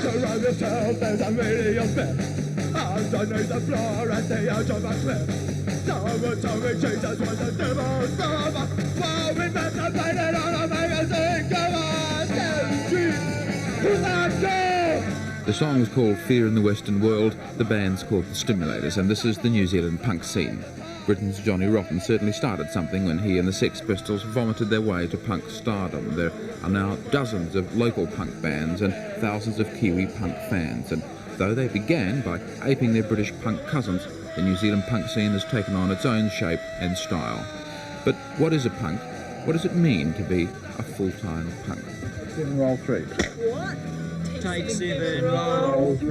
around the town, there's a radio bit. Underneath the floor at the edge of a cliff. Someone told me Jesus was the devil's lover. While we masturbated on a magazine cover. To that door! The song's called Fear in the Western World, the band's called The Stimulators, and this is the New Zealand punk scene. Britain's Johnny Rotten certainly started something when he and the Sex Pistols vomited their way to punk stardom. There are now dozens of local punk bands and thousands of Kiwi punk fans, and though they began by aping their British punk cousins, the New Zealand punk scene has taken on its own shape and style. But what is a punk? What does it mean to be a full-time punk? 7 roll 3. What? Take 7 roll 3.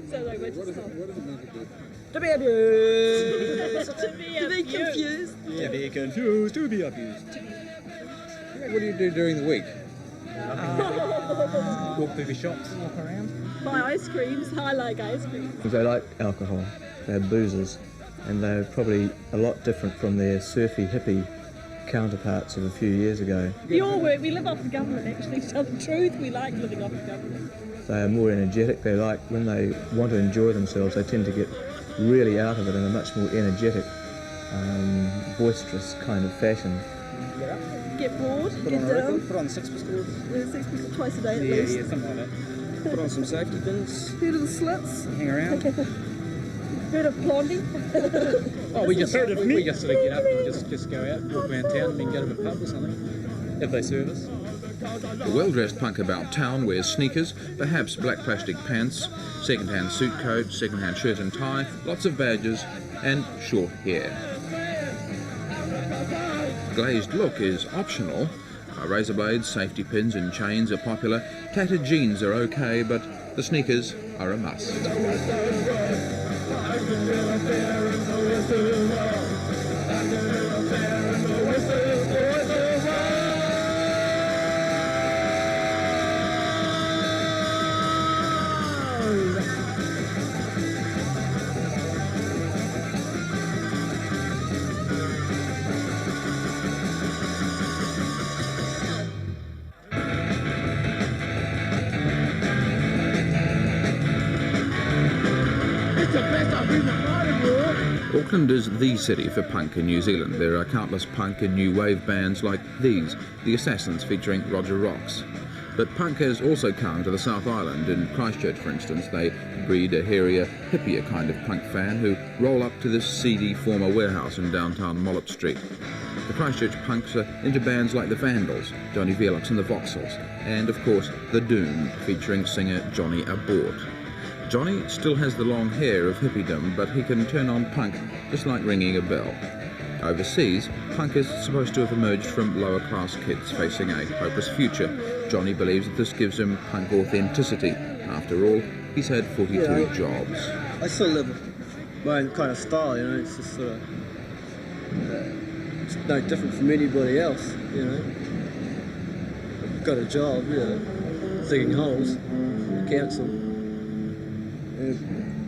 So like, what does it mean to do? To be abused. To be confused. To be confused. To be abused. What do you do during the week? Walk through the shops, walk around. Buy ice creams. I like ice cream. They like alcohol, they're boozers, and they're probably a lot different from their surfy hippie counterparts of a few years ago. We all work, we live off the government actually, to tell the truth, we like living off the government. They are more energetic, they like, when they want to enjoy themselves, they tend to get really out of it in a much more energetic, boisterous kind of fashion. Get bored, get down. Put on 6 pistols. 6 people twice a day at least. Yeah, something like that. Put on some safety pins. Heard of the slits? Hang around. Heard of Blondie? Oh, we just sort of get up and just go out, walk around town, and then go to a pub or something, if they serve us. The well-dressed punk about town wears sneakers, perhaps black plastic pants, second-hand suit coat, second-hand shirt and tie, lots of badges, and short hair. Glazed look is optional. Razor blades, safety pins and chains are popular. Tattered jeans are okay, but the sneakers are a must. Auckland is the city for punk in New Zealand. There are countless punk and new wave bands like these, the Assassins featuring Roger Rocks. But punk has also come to the South Island. In Christchurch, for instance, they breed a hairier, hippier kind of punk fan who roll up to this seedy former warehouse in downtown Mollop Street. The Christchurch punks are into bands like the Vandals, Johnny Velux and the Voxels, and of course the Doomed, featuring singer Johnny Abort. Johnny still has the long hair of hippiedom, but he can turn on punk just like ringing a bell. Overseas, punk is supposed to have emerged from lower-class kids facing a hopeless future. Johnny believes that this gives him punk authenticity. After all, he's had 42 jobs. I still live my own kind of style, you know, it's just sort of it's no different from anybody else, you know. I've got a job, you know, digging holes in the council.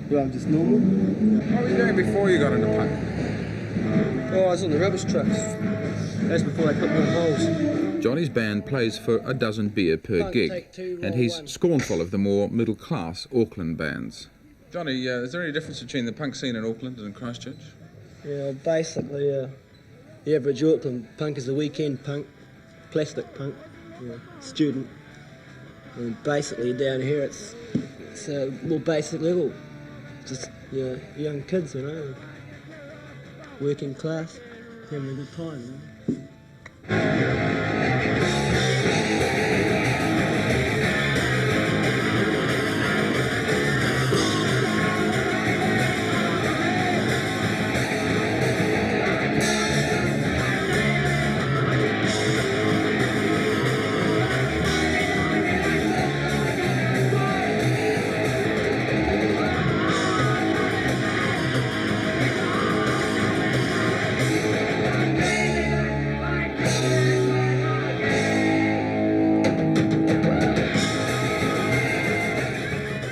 But I'm just normal. What were you doing before you got into punk? Oh, I was on the rubbish trucks. That's before they put me on holes. Johnny's band plays for a dozen beer per gig, and he's scornful of the more middle-class Auckland bands. Johnny, is there any difference between the punk scene in Auckland and Christchurch? Yeah, basically, the average Auckland punk is a weekend punk, plastic punk, student. And basically down here it's more basic level, just young kids, you know, working class, having a good time. You know?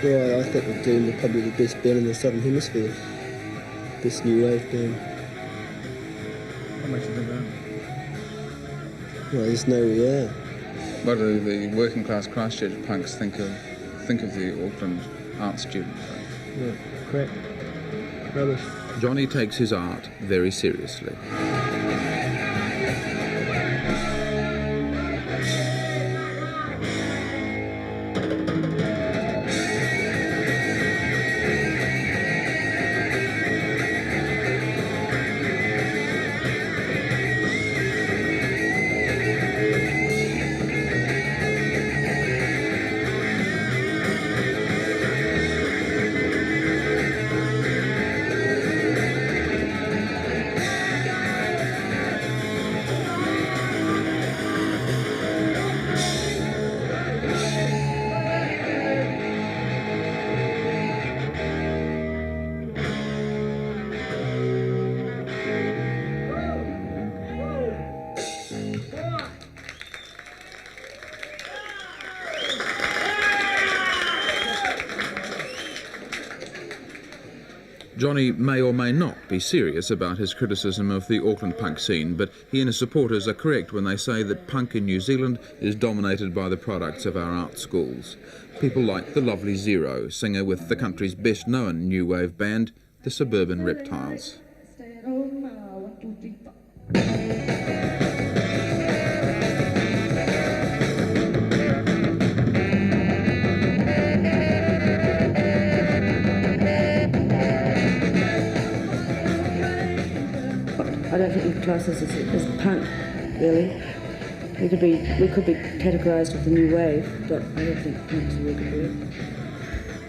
Well, I think we're doing probably the best band in the Southern Hemisphere. Best new wave band. What makes you think that? Well, I just know we are. What do the working class Christchurch punks think of the Auckland art student? Yeah, crap. Rubbish. Johnny takes his art very seriously. Johnny may or may not be serious about his criticism of the Auckland punk scene, but he and his supporters are correct when they say that punk in New Zealand is dominated by the products of our art schools. People like the lovely Zero, singer with the country's best-known new wave band, the Suburban Reptiles. I don't think we class this as punk, really. We could be categorised with the new wave, but I don't think punk is a really good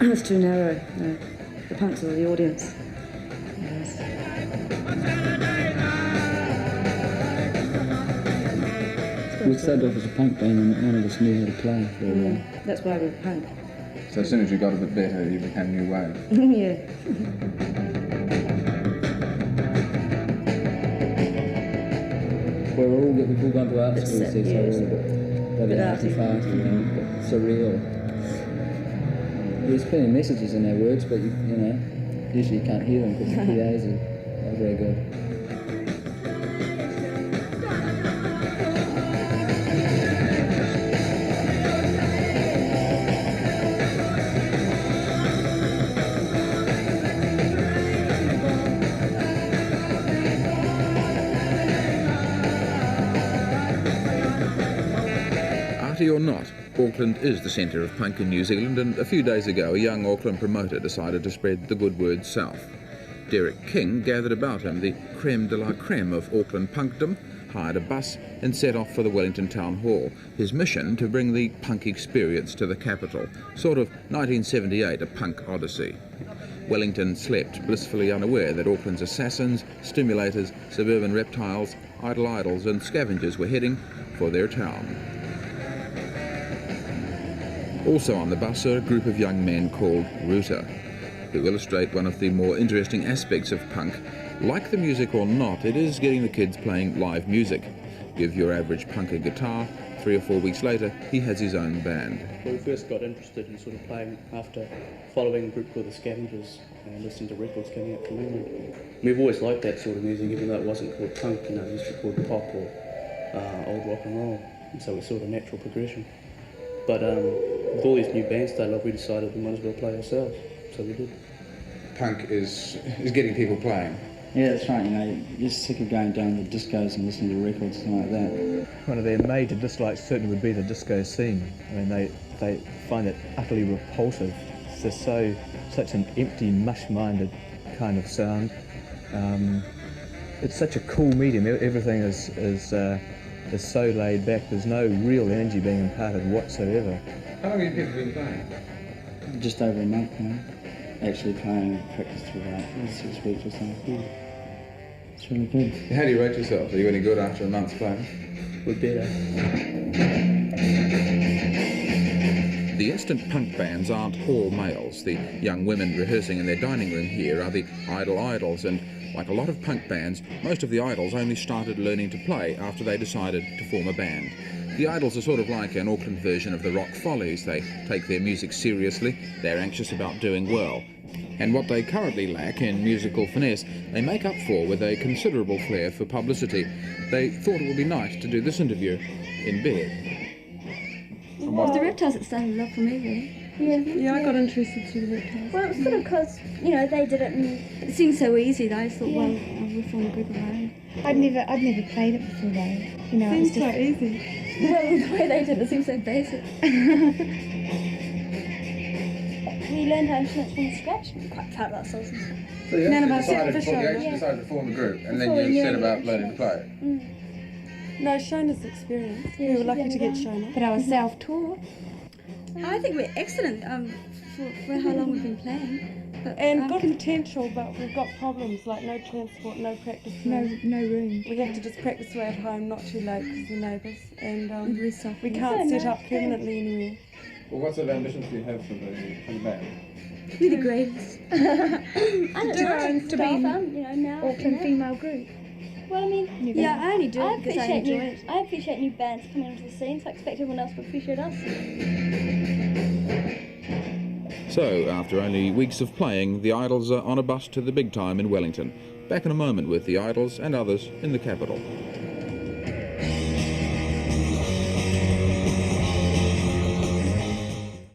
word. It's too narrow. No, the punks are the audience. Yes. We started off as a punk band and none of us knew how to play for a while. That's why we're punk. So as soon as you got a bit better, you became new wave. Yeah. We've all gone to art It's schools, so yes. we're all a bit arty fast, you know, a bit surreal. There's plenty of messages in our words, but you know, usually you can't hear them because the PAs are very good. Party or not, Auckland is the centre of punk in New Zealand, and a few days ago a young Auckland promoter decided to spread the good word south. Derek King gathered about him the creme de la creme of Auckland punkdom, hired a bus and set off for the Wellington Town Hall, his mission to bring the punk experience to the capital, sort of 1978, a punk odyssey. Wellington slept, blissfully unaware that Auckland's assassins, stimulators, suburban reptiles, idle idols and scavengers were heading for their town. Also on the bus are a group of young men called Rooter, who illustrate one of the more interesting aspects of punk. Like the music or not, it is getting the kids playing live music. Give your average punk a guitar, 3 or 4 weeks later, he has his own band. When we first got interested in sort of playing after following a group called the Scavengers and listening to records coming up from England. We've always liked that sort of music, even though it wasn't called punk, you know, it used to be called pop or old rock and roll. And so it's sort of a natural progression. But with all these new bands started up, we decided we might as well play ourselves, so we did. Punk is getting people playing. Yeah, that's right, you know, you're sick of going down the discos and listening to records and something like that. One of their major dislikes certainly would be the disco scene. I mean, they find it utterly repulsive. It's just such an empty, mush-minded kind of sound. It's such a cool medium. Everything is so laid back. There's no real energy being imparted whatsoever. How long have you people been playing? Just over a month now. Actually playing practice for about 6 weeks or something. Yeah. It's really good. How do you rate yourself? Are you any good after a month's playing? We're better. The instant punk bands aren't all males. The young women rehearsing in their dining room here are the idle idols, and like a lot of punk bands, most of the idols only started learning to play after they decided to form a band. The idols are sort of like an Auckland version of the Rock Follies. They take their music seriously, they're anxious about doing well. And what they currently lack in musical finesse, they make up for with a considerable flair for publicity. They thought it would be nice to do this interview in bed. From It was what? the reptiles that started it off for me, really. Yeah, I got interested through the reptiles. Well, it was sort of because, you know, they did it and it seemed so easy that I just thought, well, we'll form a group of our own. I'd never played it before though. You know, Seems it was just so easy. Well, the way they did it seemed so basic. We learned our instruments from scratch. We were quite proud of ourselves and stuff. So you None of actually us decided, did for you sure. actually decided to form a group, and Before then we you set knew about the learning to play. No, Shona's experience. Yeah, We were she's lucky to younger get than- Shona. but I was self-taught. I think we're excellent for how long we've been playing. But, And got potential, but we've got problems like no transport, no practice room. No room. We have to just practice away at home, not too late because of the neighbours, and very soft. we can't set up permanently anywhere. Well, what sort of ambitions do you have for the band? We're the greatest. I don't do our know, own to stuff. be fun, you know, now. Auckland female group. Well, I mean, Yeah, I only do it because I enjoy new, it. I appreciate new bands coming onto the scene, so I expect everyone else to appreciate us. So, after only weeks of playing, the Idols are on a bus to the big time in Wellington. Back in a moment with the Idols and others in the capital.